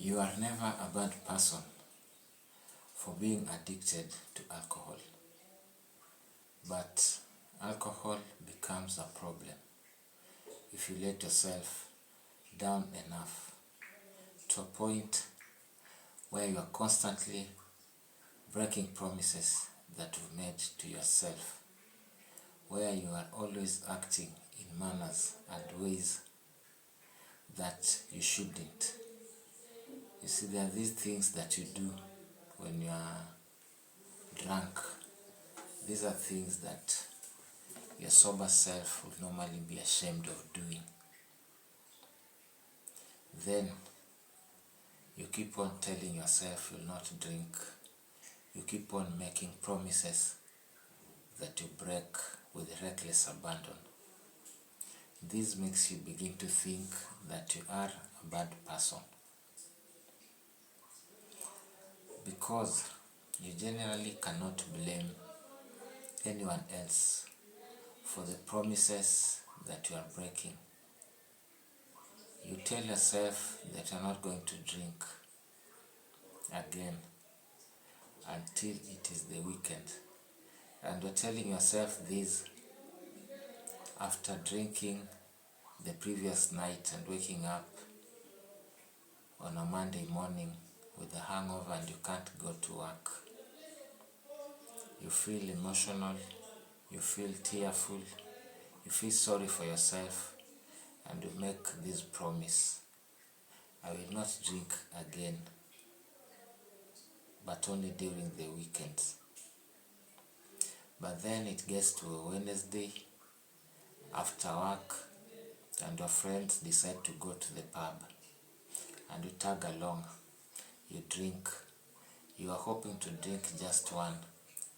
You are never a bad person for being addicted to alcohol, but alcohol becomes a problem if you let yourself down enough to a point where you are constantly breaking promises that you've made to yourself, where you are always acting in manners and ways that you shouldn't. You see, there are these things that you do when you are drunk. These are things that your sober self would normally be ashamed of doing. Then you keep on telling yourself you'll not drink. You keep on making promises that you break with reckless abandon. This makes you begin to think that you are a bad person, because you generally cannot blame anyone else for the promises that you are breaking. You tell yourself that you're not going to drink again until it is the weekend, and you're telling yourself this after drinking the previous night and waking up on a Monday morning with a hangover and you can't go to work. You feel emotional, you feel tearful, you feel sorry for yourself, and you make this promise: I will not drink again, but only during the weekends. But then it gets to a Wednesday after work and your friends decide to go to the pub, and you tag along, you drink. You are hoping to drink just one,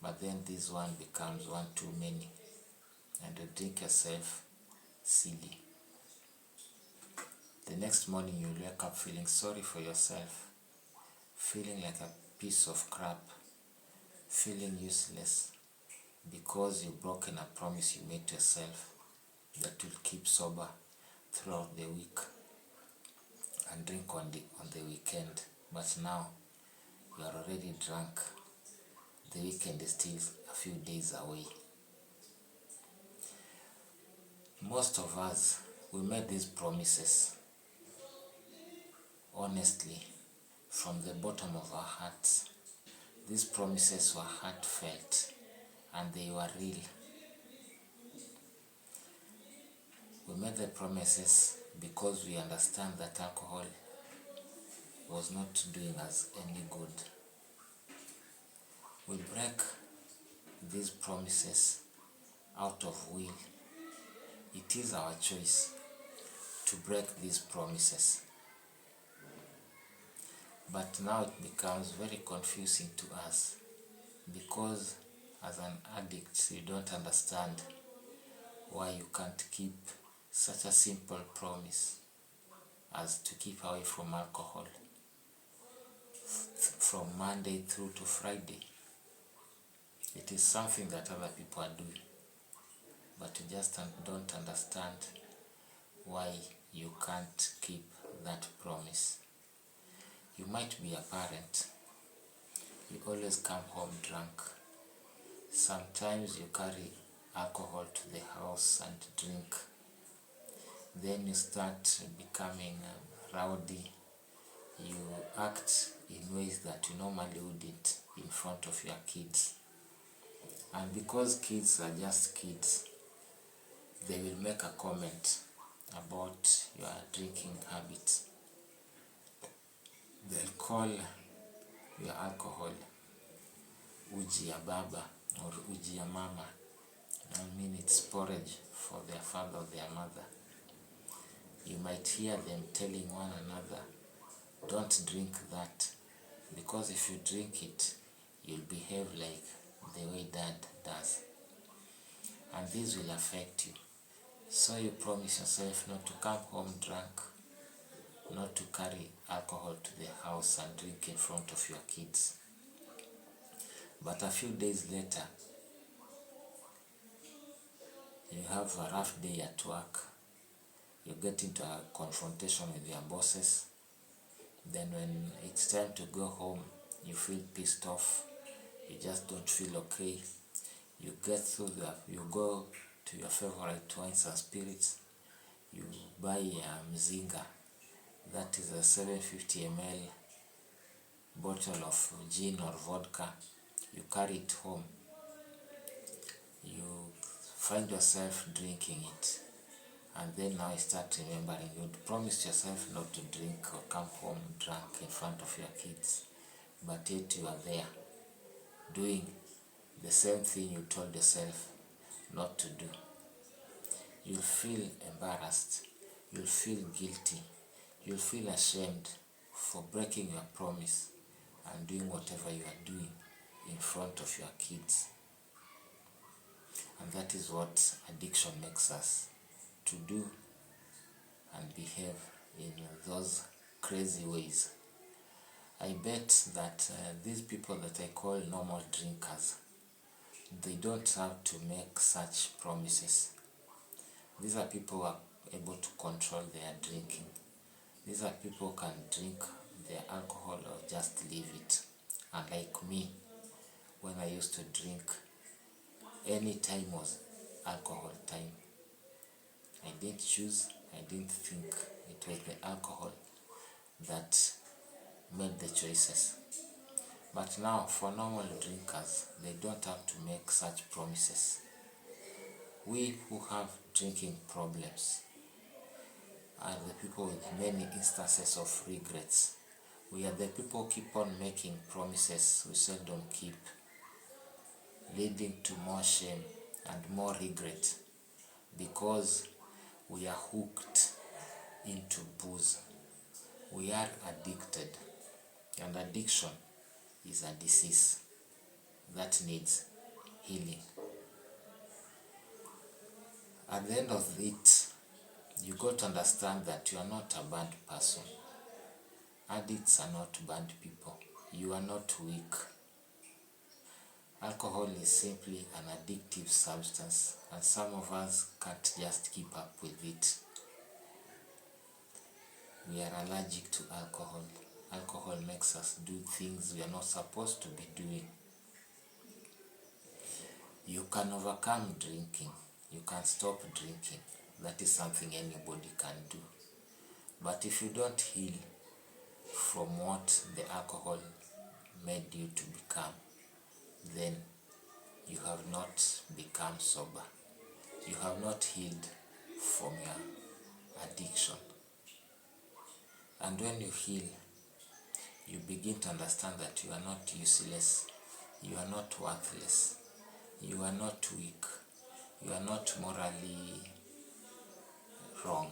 but then this one becomes one too many, and you drink yourself silly. The next morning you wake up feeling sorry for yourself, feeling like a piece of crap, feeling useless, because you've broken a promise you made to yourself that you'll keep sober throughout the week and drink on the weekend. But now you are already drunk. The weekend is still a few days away. Most of us, we made these promises honestly from the bottom of our hearts. These promises were heartfelt and they were real. We made the promises because we understand that alcohol was not doing us any good. We break these promises out of will. It is our choice to break these promises. But now it becomes very confusing to us, because as an addict you don't understand why you can't keep such a simple promise as to keep away from alcohol from Monday through to Friday. It is something that other people are doing, but you just don't understand why you can't keep that promise. You might be a parent. You always come home drunk. Sometimes you carry alcohol to the house and drink. Then you start becoming rowdy. You act in ways that you normally wouldn't in front of your kids. And because kids are just kids, they will make a comment about your drinking habits. They'll call your alcohol uji ya baba or uji ya mama. I mean, it's porridge for their father or their mother. You might hear them telling one another, don't drink that, because if you drink it, you'll behave like the way dad does. And this will affect you. So you promise yourself not to come home drunk, not to carry alcohol to the house and drink in front of your kids. But a few days later, you have a rough day at work. You get into a confrontation with your bosses. Then when it's time to go home, you feel pissed off, you just don't feel okay. You you go to your favorite wines and spirits, you buy a Mzinga, that is a 750 ml bottle of gin or vodka, you carry it home, you find yourself drinking it, and then now you start remembering you'd promised yourself not to drink or come home drunk in front of your kids, but yet you are there doing the same thing you told yourself not to do. You'll feel embarrassed, you'll feel guilty, you'll feel ashamed for breaking your promise and doing whatever you are doing in front of your kids. And that is what addiction makes us to do and behave in those crazy ways. I bet that these people that I call normal drinkers, they don't have to make such promises. These are people who are able to control their drinking. These are people who can drink their alcohol or just leave it. Unlike me, when I used to drink, any time was alcohol time. I didn't choose, I didn't think. It was the alcohol that made the choices. But now, for normal drinkers, they don't have to make such promises. We who have drinking problems are the people with many instances of regrets. We are the people who keep on making promises we seldom keep, leading to more shame and more regret because we are hooked into booze. We are addicted, and addiction is a disease that needs healing. At the end of it, you got to understand that you are not a bad person. Addicts are not bad people. You are not weak. Alcohol is simply an addictive substance, and some of us can't just keep up with it. We are allergic to alcohol. Alcohol makes us do things we are not supposed to be doing. You can overcome drinking. You can stop drinking. That is something anybody can do. But if you don't heal from what the alcohol made you to become, then you have not become sober. You have not healed from your addiction. And when you heal, you begin to understand that you are not useless, you are not worthless, you are not weak, you are not morally wrong.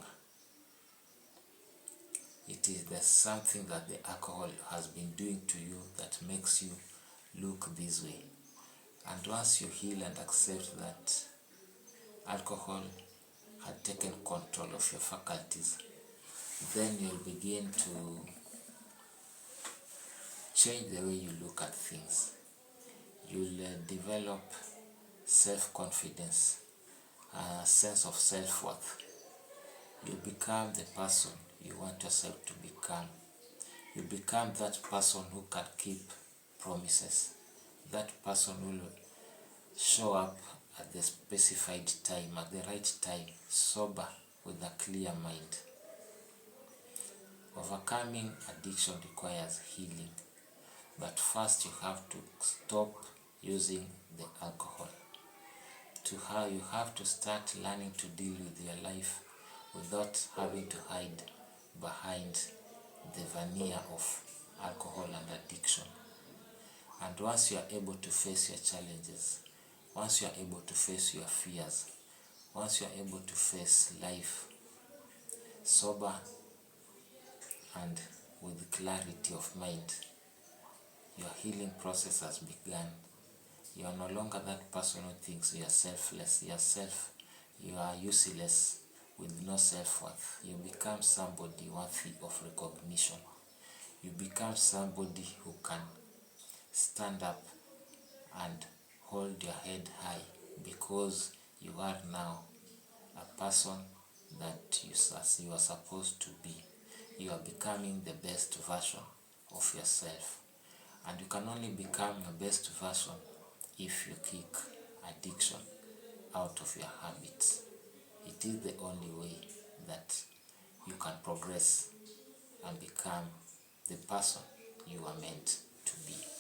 It is the something that the alcohol has been doing to you that makes you look this way. And once you heal and accept that alcohol had taken control of your faculties, then you'll begin to change the way you look at things. You'll develop self-confidence, a sense of self-worth. You become the person you want yourself to become. You become that person who can keep promises. That person who will show up at the specified time, at the right time, sober, with a clear mind. Overcoming addiction requires healing, but first you have to stop using the alcohol. You have to start learning to deal with your life without having to hide behind the veneer of alcohol and addiction. And once you are able to face your challenges, once you are able to face your fears, once you are able to face life sober and with clarity of mind, your healing process has begun. You are no longer that person who thinks you are selfless, you are useless with no self-worth. You become somebody worthy of recognition. You become somebody who can stand up and hold your head high because you are now a person that you are supposed to be. you are becoming the best version of yourself. And you can only become your best version if you kick addiction out of your habits. It is the only way that you can progress and become the person you are meant to be.